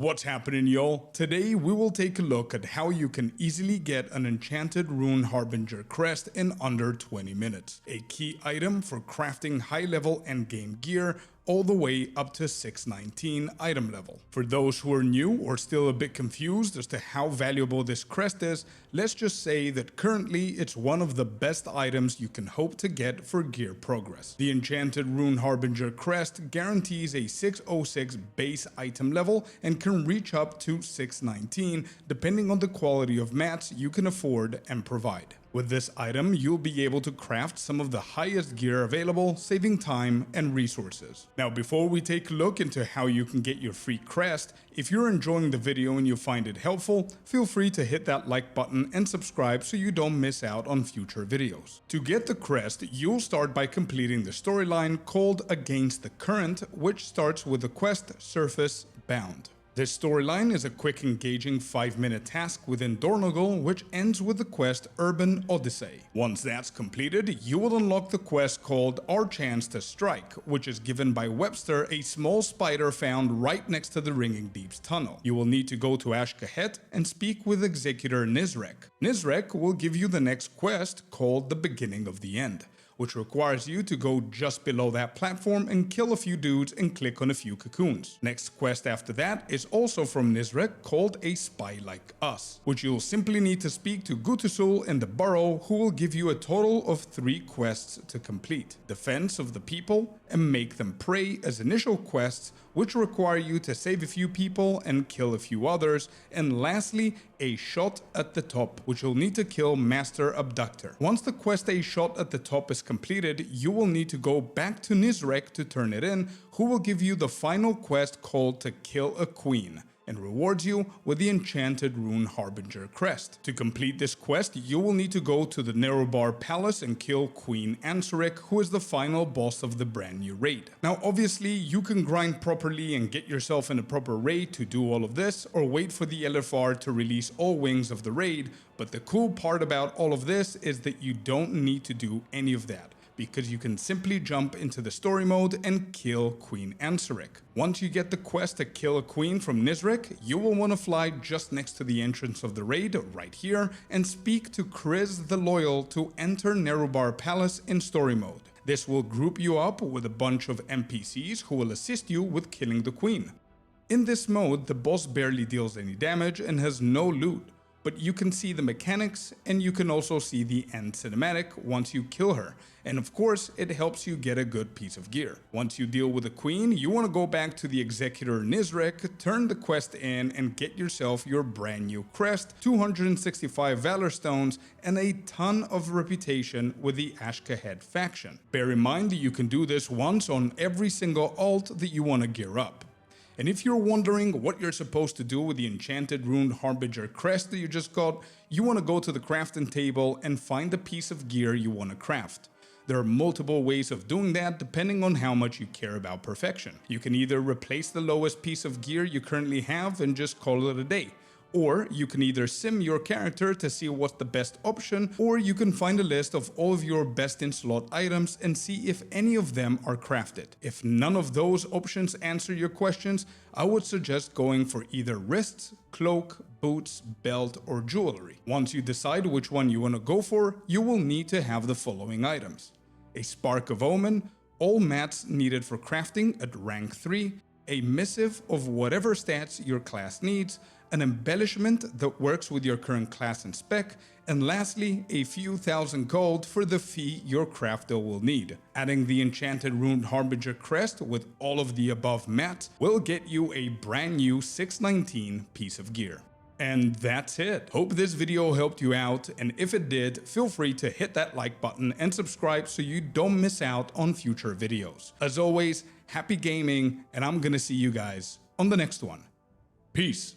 What's happening, y'all? Today we will take a look at how you can easily get an Enchanted Runed Harbinger Crest in under 20 minutes. A key item for crafting high-level endgame gear all the way up to 619 item level. For those who are new or still a bit confused as to how valuable this crest is, let's just say that currently it's one of the best items you can hope to get for gear progress. The Enchanted Runed Harbinger Crest guarantees a 606 base item level and can reach up to 619 depending on the quality of mats you can afford and provide. With this item, you'll be able to craft some of the highest gear available, saving time and resources. Now, before we take a look into how you can get your free crest, if you're enjoying the video and you find it helpful, feel free to hit that like button and subscribe so you don't miss out on future videos. To get the crest, you'll start by completing the storyline called Against the Current, which starts with the quest Surface Bound. This storyline is a quick engaging 5-minute task within Dornogal, which ends with the quest Urban Odyssey. Once that's completed, you will unlock the quest called Our Chance to Strike, which is given by Webster, a small spider found right next to the Ringing Deeps tunnel. You will need to go to Ashkahet and speak with Executor Nizrek. Nizrek will give you the next quest called The Beginning of the End, which requires you to go just below that platform and kill a few dudes and click on a few cocoons. Next quest after that is also from Nizrek called A Spy Like Us, which you'll simply need to speak to Gutusul in the Burrow, who will give you a total of 3 quests to complete. Defense of the People and Make Them Pray as initial quests, which require you to save a few people and kill a few others, and lastly, A Shot at the Top, which you'll need to kill Master Abductor. Once the quest A Shot at the Top is completed, you will need to go back to Nizrek to turn it in, who will give you the final quest called To Kill a Queen, and rewards you with the Enchanted Runed Harbinger Crest. To complete this quest, you will need to go to the Nerobar Palace and kill Queen Ansaric, who is the final boss of the brand new raid. Now obviously, you can grind properly and get yourself in a proper raid to do all of this, or wait for the LFR to release all wings of the raid, but the cool part about all of this is that you don't need to do any of that, because you can simply jump into the story mode and kill Queen Ansaric. Once you get the quest to kill a queen from Nizrek, you will want to fly just next to the entrance of the raid, right here, and speak to Kriz the Loyal to enter Nerobar Palace in story mode. This will group you up with a bunch of NPCs who will assist you with killing the queen. In this mode, the boss barely deals any damage and has no loot, but you can see the mechanics and you can also see the end cinematic once you kill her, and of course it helps you get a good piece of gear. Once you deal with the queen, you want to go back to the Executor Nizrek, turn the quest in and get yourself your brand new crest, 265 Valor Stones and a ton of reputation with the Ashkahet faction. Bear in mind that you can do this once on every single alt that you want to gear up. And if you're wondering what you're supposed to do with the Enchanted Runed Harbinger Crest that you just got, you want to go to the crafting table and find the piece of gear you want to craft. There are multiple ways of doing that depending on how much you care about perfection. You can either replace the lowest piece of gear you currently have and just call it a day, or you can either sim your character to see what's the best option, or you can find a list of all of your best in slot items and see if any of them are crafted. If none of those options answer your questions, I would suggest going for either wrists, cloak, boots, belt, or jewelry. Once you decide which one you want to go for, you will need to have the following items: a Spark of Omen, all mats needed for crafting at rank 3, a missive of whatever stats your class needs, an embellishment that works with your current class and spec, and lastly, a few thousand gold for the fee your crafter will need. Adding the Enchanted Runed Harbinger Crest with all of the above mats will get you a brand new 619 piece of gear. And that's it. Hope this video helped you out, and if it did, feel free to hit that like button and subscribe so you don't miss out on future videos. As always, happy gaming, and I'm gonna see you guys on the next one. Peace.